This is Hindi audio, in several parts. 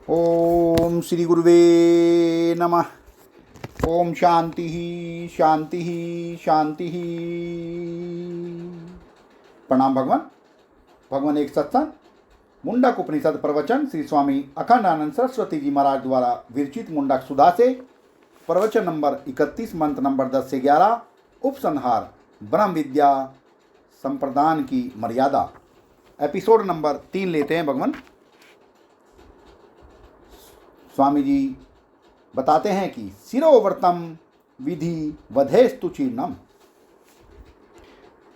ओम श्री गुरुवे नमः। ओम शांति शांति शांति। प्रणाम भगवान। भगवान एक सत्संग मुंडक उपनिषद प्रवचन श्री स्वामी अखंडानंद सरस्वती जी महाराज द्वारा विरचित मुंडक सुधा से प्रवचन नंबर 31 मंत्र नंबर 10 से 11 उपसंहार ब्रह्म विद्या संप्रदान की मर्यादा एपिसोड नंबर 3 लेते हैं भगवान। स्वामी जी बताते हैं कि शिरोवर्तम विधि वधेस्तु चीर्णम,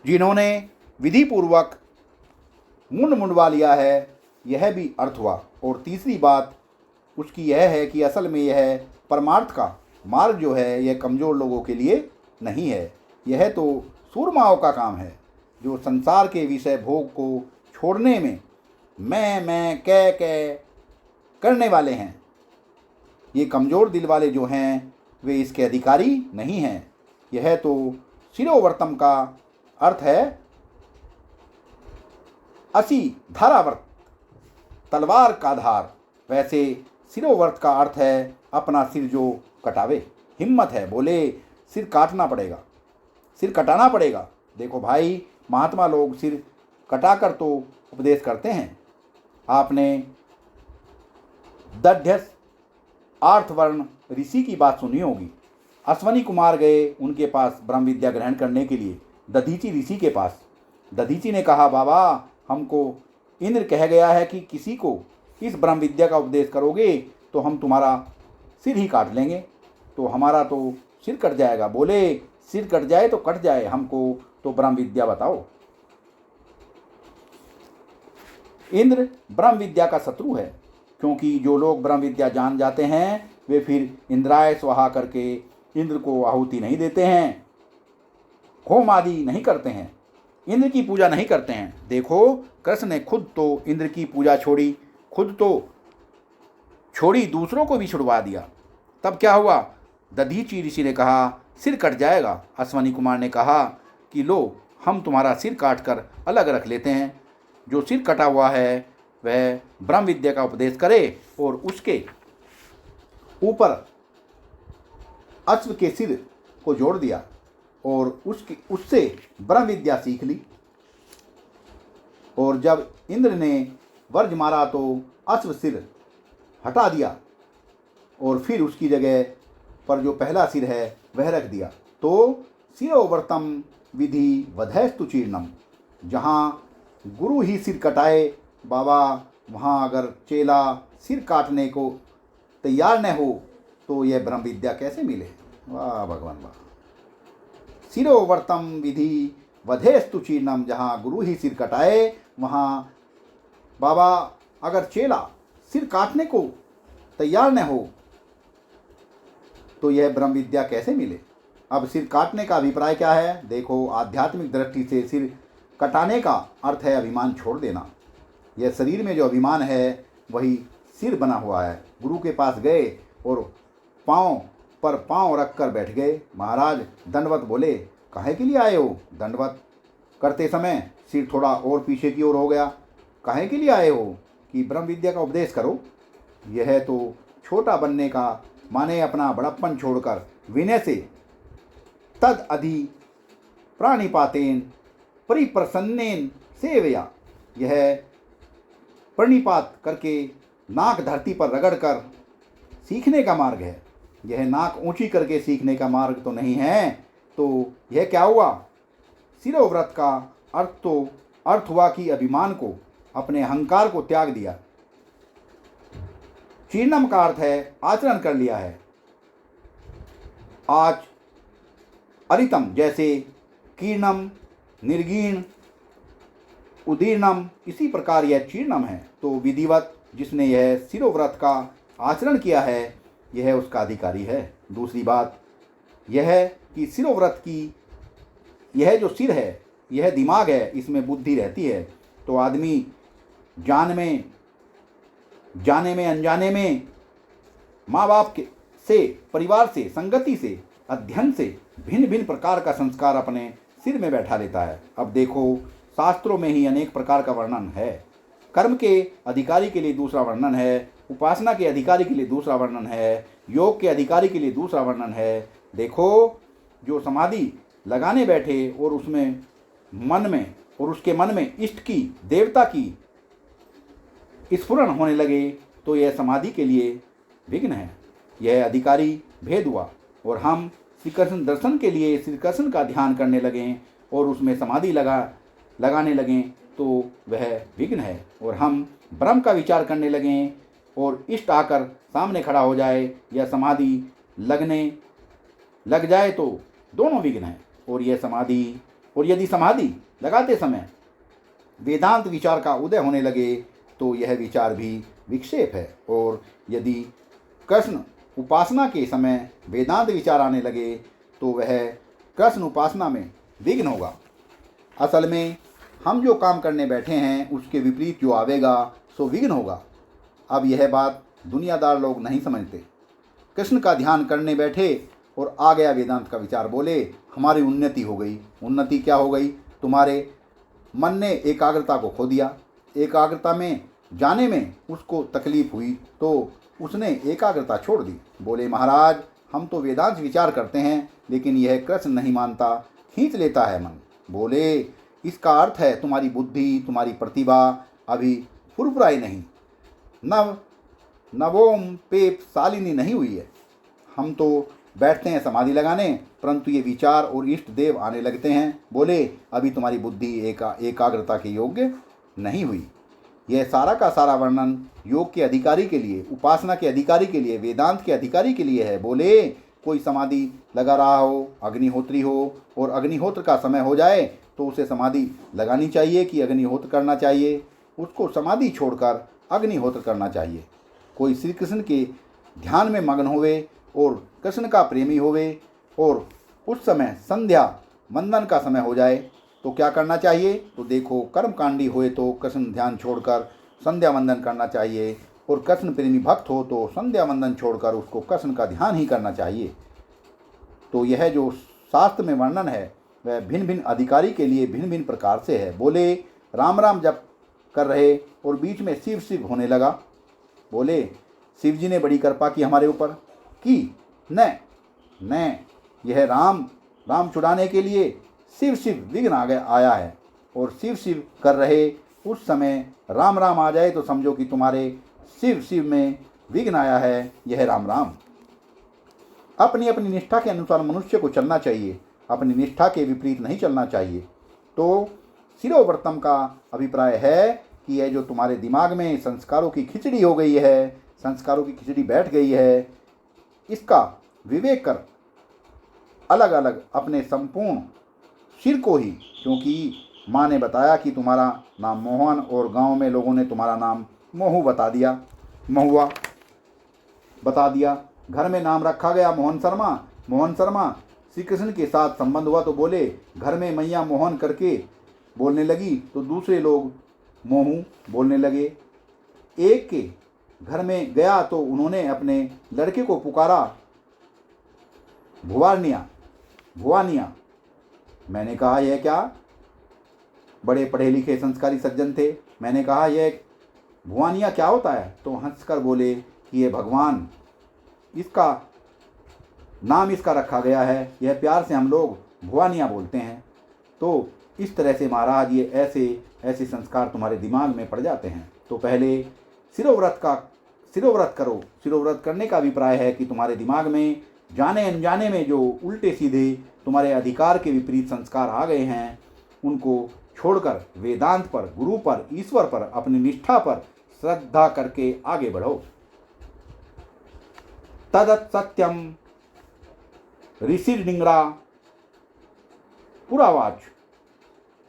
जिन्होंने विधि पूर्वक मुंड मुंडवा लिया है यह भी अर्थ हुआ। और तीसरी बात उसकी यह है कि असल में यह परमार्थ का मार्ग जो है यह कमज़ोर लोगों के लिए नहीं है, यह तो सूरमाओं का काम है जो संसार के विषय भोग को छोड़ने में मैं कह करने वाले हैं। ये कमज़ोर दिल वाले जो हैं वे इसके अधिकारी नहीं हैं। यह तो शिरोवर्तम का अर्थ है असी धारावर्त, तलवार का धार। वैसे शिरोवर्त का अर्थ है अपना सिर जो कटावे। हिम्मत है, बोले सिर काटना पड़ेगा, सिर कटाना पड़ेगा। देखो भाई, महात्मा लोग सिर कटाकर तो उपदेश करते हैं। आपने दध्यस आर्थवर्ण ऋषि की बात सुनी होगी। अश्वनी कुमार गए उनके पास ब्रह्म विद्या ग्रहण करने के लिए, दधीचि ऋषि के पास। दधीचि ने कहा, बाबा हमको इंद्र कह गया है कि किसी को इस ब्रह्म विद्या का उपदेश करोगे तो हम तुम्हारा सिर ही काट लेंगे, तो हमारा तो सिर कट जाएगा। बोले सिर कट जाए तो कट जाए, हमको तो ब्रह्म विद्या बताओ। इंद्र ब्रह्म विद्या का शत्रु है, क्योंकि जो लोग ब्रह्म विद्या जान जाते हैं वे फिर इंद्राय स्वाहा करके इंद्र को आहुति नहीं देते हैं, होम आदि नहीं करते हैं, इंद्र की पूजा नहीं करते हैं। देखो कृष्ण ने खुद तो इंद्र की पूजा छोड़ी, खुद तो छोड़ी, दूसरों को भी छुड़वा दिया। तब क्या हुआ? दधीचि ऋषि ने कहा सिर कट जाएगा। अश्वनी कुमार ने कहा कि लो हम तुम्हारा सिर काट कर अलग रख लेते हैं। जो सिर कटा हुआ है वह ब्रह्म विद्या का उपदेश करे और उसके ऊपर अश्व के सिर को जोड़ दिया और उससे ब्रह्म विद्या सीख ली। और जब इंद्र ने वर्ज मारा तो अश्व सिर हटा दिया और फिर उसकी जगह पर जो पहला सिर है वह रख दिया। तो शिरोवर्तम विधि वधेस्तु चीर्णम, जहाँ गुरु ही सिर कटाए बाबा, वहाँ अगर चेला सिर काटने को तैयार न हो तो यह ब्रह्म विद्या कैसे मिले? वाह भगवान वाह। शिरोवर्तम विधि वधेस्तु चीर्णम, जहाँ गुरु ही सिर कटाए वहाँ बाबा अगर चेला सिर काटने को तैयार न हो तो यह ब्रह्म विद्या कैसे मिले? अब सिर काटने का अभिप्राय क्या है? देखो, आध्यात्मिक दृष्टि से सिर कटाने का अर्थ है अभिमान छोड़ देना। यह शरीर में जो अभिमान है वही सिर बना हुआ है। गुरु के पास गए और पाँव पर पाँव रख कर बैठ गए। महाराज दंडवत बोले, काहे के लिए आए हो? दंडवत करते समय सिर थोड़ा और पीछे की ओर हो गया। काहे के लिए आए हो? कि ब्रह्म विद्या का उपदेश करो। यह तो छोटा बनने का माने अपना बड़प्पन छोड़कर विनय से तद अधि प्राणिपातेन परिप्रसन्नेन सेवया, यह प्रणिपात करके नाक धरती पर रगड़ कर सीखने का मार्ग है। यह नाक ऊंची करके सीखने का मार्ग तो नहीं है। तो यह क्या हुआ? शिरोव्रत का अर्थ हुआ कि अभिमान को, अपने अहंकार को त्याग दिया। चीर्णम का अर्थ है आचरण कर लिया है। आज अरितम जैसे कीर्णम, निर्गीण, उदीर्णम, इसी प्रकार यह चीर्णम है। तो विधिवत जिसने यह शिरोव्रत का आचरण किया है यह उसका अधिकारी है। दूसरी बात यह है कि शिरोव्रत की यह जो सिर है यह दिमाग है, इसमें बुद्धि रहती है। तो आदमी जाने में अनजाने में माँ बाप से, परिवार से, संगति से, अध्ययन से भिन्न भिन्न प्रकार का संस्कार अपने सिर में बैठा लेता है। अब देखो, शास्त्रों में ही अनेक प्रकार का वर्णन है। कर्म के अधिकारी के लिए दूसरा वर्णन है उपासना के अधिकारी के लिए दूसरा वर्णन है, योग के अधिकारी के लिए दूसरा वर्णन है। देखो, जो समाधि लगाने बैठे और उसमें मन में और उसके मन में इष्ट की, देवता की स्फुरण होने लगे, तो यह समाधि के लिए विघ्न है। यह अधिकारी भेद हुआ और हम श्री कृष्ण दर्शन के लिए श्री कृष्ण का ध्यान करने लगें और उसमें समाधि लगाने लगें, तो वह विघ्न है। और हम ब्रह्म का विचार करने लगें और इष्ट आकर सामने खड़ा हो जाए या समाधि लग जाए, तो दोनों विघ्न है। और यदि समाधि लगाते समय वेदांत विचार का उदय होने लगे, तो यह विचार भी विक्षेप है। और यदि कृष्ण उपासना के समय वेदांत विचार आने लगे, तो वह कृष्ण उपासना में विघ्न होगा। असल में हम जो काम करने बैठे हैं उसके विपरीत जो आवेगा सो विघ्न होगा। अब यह बात दुनियादार लोग नहीं समझते। कृष्ण का ध्यान करने बैठे और आ गया वेदांत का विचार, बोले हमारी उन्नति हो गई। उन्नति क्या हो गई? तुम्हारे मन ने एकाग्रता को खो दिया। एकाग्रता में जाने में उसको तकलीफ हुई तो उसने एकाग्रता छोड़ दी। बोले महाराज, हम तो वेदांत विचार करते हैं, लेकिन यह कृष्ण नहीं मानता, खींच लेता है मन। बोले इसका अर्थ है तुम्हारी बुद्धि, तुम्हारी प्रतिभा अभी फुरफुराई नहीं, नवोम पेप शालिनी नहीं हुई है। हम तो बैठते हैं समाधि लगाने, परंतु ये विचार और इष्ट देव आने लगते हैं। बोले अभी तुम्हारी बुद्धि एकाग्रता के योग्य नहीं हुई। यह सारा का सारा वर्णन योग के अधिकारी के लिए, उपासना के अधिकारी के लिए, वेदांत के अधिकारी के लिए है। बोले कोई समाधि लगा रहा हो, अग्निहोत्री हो, और अग्निहोत्र का समय हो जाए तो उसे समाधि लगानी चाहिए कि अग्निहोत्र करना चाहिए? उसको समाधि छोड़कर अग्निहोत्र करना चाहिए। कोई श्री कृष्ण के ध्यान में मग्न होवे और कृष्ण का प्रेमी होवे और उस समय संध्या वंदन का समय हो जाए तो क्या करना चाहिए? तो देखो, कर्मकांडी होए तो कृष्ण ध्यान छोड़कर संध्या वंदन करना चाहिए, और कृष्ण प्रेमी भक्त हो तो संध्या वंदन छोड़कर उसको कृष्ण का ध्यान ही करना चाहिए। तो यह जो शास्त्र में वर्णन है वह भिन्न भिन्न अधिकारी के लिए भिन्न भिन्न प्रकार से है। बोले राम राम जप कर रहे और बीच में शिव शिव होने लगा। बोले शिव जी ने बड़ी कृपा की हमारे ऊपर की? न, यह राम छुड़ाने के लिए शिव शिव विघ्न आया है, और शिव शिव कर रहे उस समय राम राम आ जाए तो समझो कि तुम्हारे शिव शिव में विघ्न आया है। यह राम। अपनी अपनी निष्ठा के अनुसार मनुष्य को चलना चाहिए, अपनी निष्ठा के विपरीत नहीं चलना चाहिए। तो शिरोव्रतम का अभिप्राय है कि यह जो तुम्हारे दिमाग में संस्कारों की खिचड़ी हो गई है, संस्कारों की खिचड़ी बैठ गई है, इसका विवेक कर अलग अलग अपने संपूर्ण सिर को ही, क्योंकि माँ ने बताया कि तुम्हारा नाम मोहन और गांव में लोगों ने तुम्हारा नाम मोहू बता दिया, महुआ बता दिया। घर में नाम रखा गया मोहन शर्मा। श्री कृष्ण के साथ संबंध हुआ तो बोले घर में मैया मोहन करके बोलने लगी तो दूसरे लोग मोहू बोलने लगे। एक के घर में गया तो उन्होंने अपने लड़के को पुकारा भुवानिया। मैंने कहा यह क्या? बड़े पढ़े लिखे संस्कारी सज्जन थे। मैंने कहा यह भुवानिया क्या होता है? तो हंसकर बोले कि ये भगवान, इसका नाम इसका रखा गया है, यह प्यार से हम लोग भुवानिया बोलते हैं। तो इस तरह से महाराज ये ऐसे संस्कार तुम्हारे दिमाग में पड़ जाते हैं। तो पहले शिरोव्रत करो। शिरोव्रत करने का अभिप्राय है कि तुम्हारे दिमाग में जाने अनजाने में जो उल्टे सीधे तुम्हारे अधिकार के विपरीत संस्कार आ गए हैं, उनको छोड़कर वेदांत पर, गुरु पर, ईश्वर पर, अपनी निष्ठा पर श्रद्धा करके आगे बढ़ो। तदत सत्यम ऋषिर्निंग्रा पुरावाच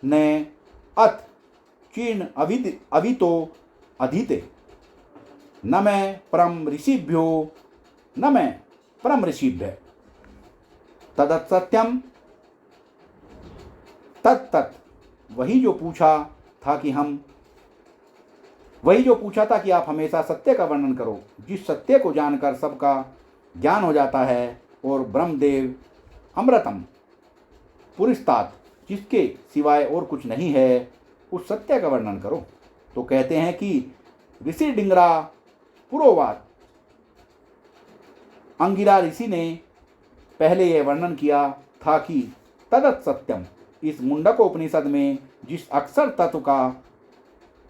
ने अथ चीर्ण अवितो अधीते न मैं परम ऋषिभ्यो न मैं परम ऋषिभ्य। तदत सत्यम, तत् वही जो पूछा था कि आप हमेशा सत्य का वर्णन करो, जिस सत्य को जानकर सबका ज्ञान हो जाता है, और ब्रह्मदेव अमृतम पुरस्तात, जिसके सिवाय और कुछ नहीं है, उस सत्य का वर्णन करो। तो कहते हैं कि ऋषि डिंगरा पुरोवाच। अंगिरा ऋषि ने पहले यह वर्णन किया था कि तदत सत्यम, इस मुंडकोपनिषद में जिस अक्षर तत्व का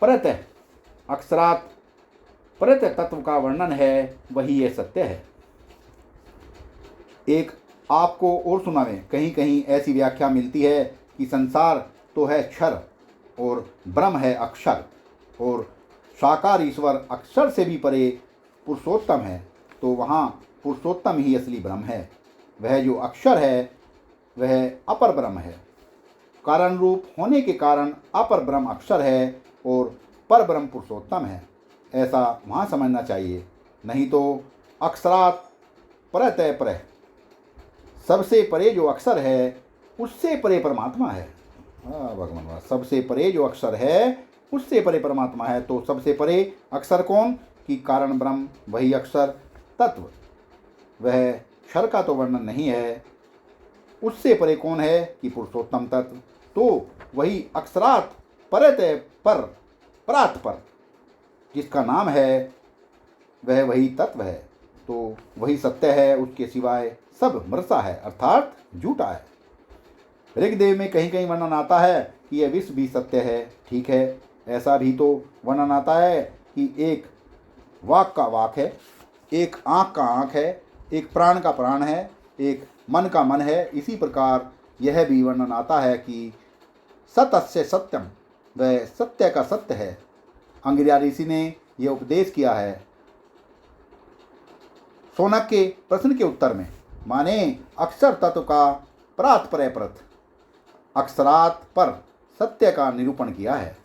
प्रत्यय अक्षरात प्रत्यय तत्व का वर्णन है वही ये सत्य है। एक आपको और सुनावें, कहीं कहीं ऐसी व्याख्या मिलती है कि संसार तो है क्षर और ब्रह्म है अक्षर, और साकार ईश्वर अक्षर से भी परे पुरुषोत्तम है, तो वहाँ पुरुषोत्तम ही असली ब्रह्म है। वह जो अक्षर है वह अपर ब्रह्म है। कारण रूप होने के कारण अपर ब्रह्म अक्षर है और पर ब्रह्म पुरुषोत्तम है, ऐसा वहाँ समझना चाहिए। नहीं तो अक्षरात परतः परः, सबसे परे जो अक्षर है उससे परे परमात्मा है। भगवान वाह, सबसे परे जो अक्षर है उससे परे परमात्मा है। तो सबसे परे अक्षर कौन? कि कारण ब्रह्म, वही अक्षर तत्व। वह क्षर का तो वर्णन नहीं है। उससे परे कौन है? कि पुरुषोत्तम तत्व। तो वही अक्षरात परतः पर परात पर जिसका नाम है वह वही तत्व है। तो वही सत्य है, उसके सिवाय सब मृषा है, अर्थात झूठा है। ऋग्वेद में कहीं कहीं वर्णन आता है कि यह विश्व भी सत्य है। ठीक है, ऐसा भी तो वर्णन आता है कि एक वाक का वाक है, एक आँख का आँख है, एक प्राण का प्राण है, एक मन का मन है। इसी प्रकार यह भी वर्णन आता है कि सतस्य सत्यम, वह सत्य का सत्य है। अंगिरा ऋषि ने यह उपदेश किया है शौनक के प्रश्न के उत्तर में। माने अक्षर तत्व का परात परे परत, अक्षरात पर सत्य का निरूपण किया है।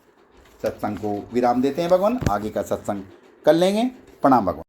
सत्संग को विराम देते हैं भगवान, आगे का सत्संग कर लेंगे। प्रणाम भगवान।